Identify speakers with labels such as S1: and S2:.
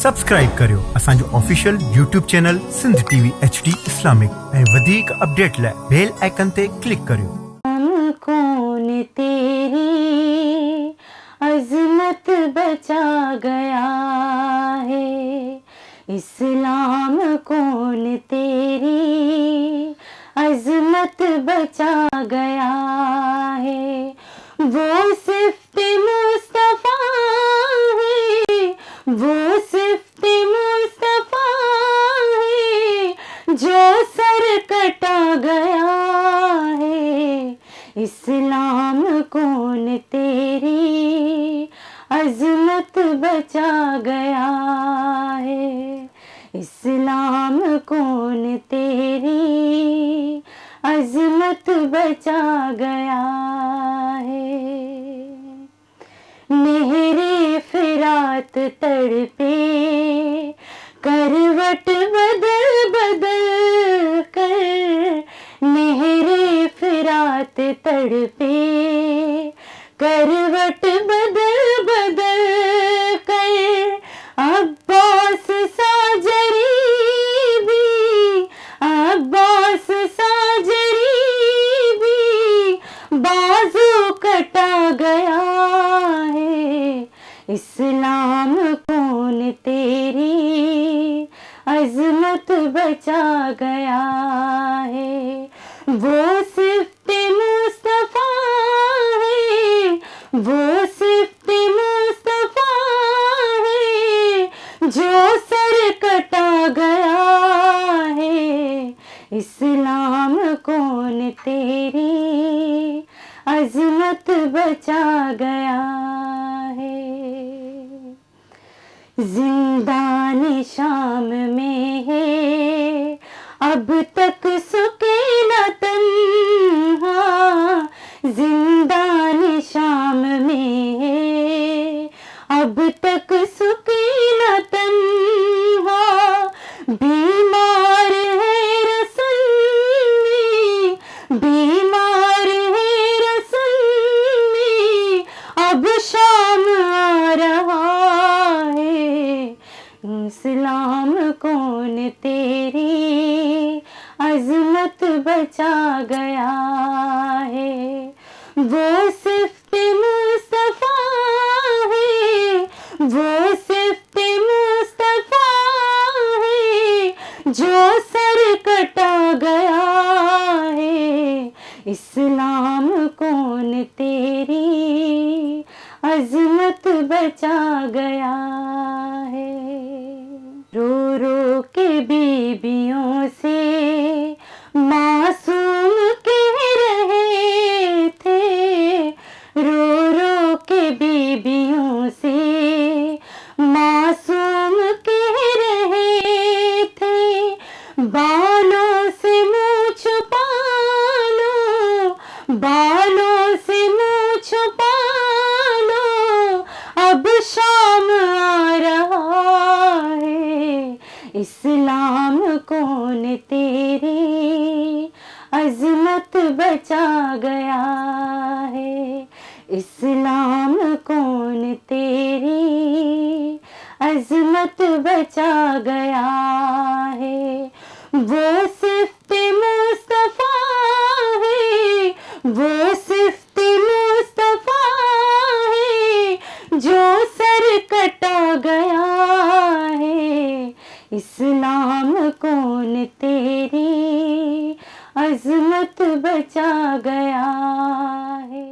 S1: Subscribe करियो असांजो official YouTube channel Sindh TV HD Islamic ऐं वधीक अपडेट लाइ बेल आइकन ते क्लिक करियो।
S2: कौन तेरी अजमत बचा गया है, इस्लाम कौन तेरी अजमत बचा गया है। वो सिफ्त मुस्तफा है, वो सिफ्त मुस्तफा है, जो सर कटा गया है। इस्लाम कौन तेरी अजमत बचा गया है, इस्लाम कौन तेरी अजमत बचा गया है। मेरे फिरात तड़पे करवट बदल बदल कर, मेरे फिरात तड़पे करवट बदल बदल कर। अब्बास साजरी भी, अब्बास साजरी भी बाजू कटा गया है। इस्लाम कौन तेरी अजमत बचा गया है। वो सिफ्त मुस्तफा है, वो सिफ्त मुस्तफा है, जो सर कटा गया है। इस्लाम कौन तेरी अजमत बचा गया है। जिंदान शाम में है अब तक सुकीना तन्हा, जिंदान शाम में है अब तक सुकीना तन्हा। बीमार है रसूल, बीमार है रसूल, अब शाम आ रहा है। इस्लाम कौन तेरी अजमत बचा गया है। वो सिफ्त मुस्तफा है, वो सिफ्त मुस्तफा है, जो सर कटा गया है। इस्लाम कौन तेरी अजमत बचा गया है। रो रो के बीबियों से मासूम कह रहे थे, रो रो के बीबियों से मासूम कह रहे थे। बालों से मुँह छुपा लो, बालों से मुँह छुपा लो, अब शाम आ रहा है। इस्लाम कौन तेरी अजमत बचा गया है। इस्लाम कौन तेरी अजमत बचा गया है। वो सिफ्त मुस्तफा है, वो सिफ्त मुस्तफा है, जो सर कटा गया है। इस्लाम कौन तेरी अजमत बचा गया है।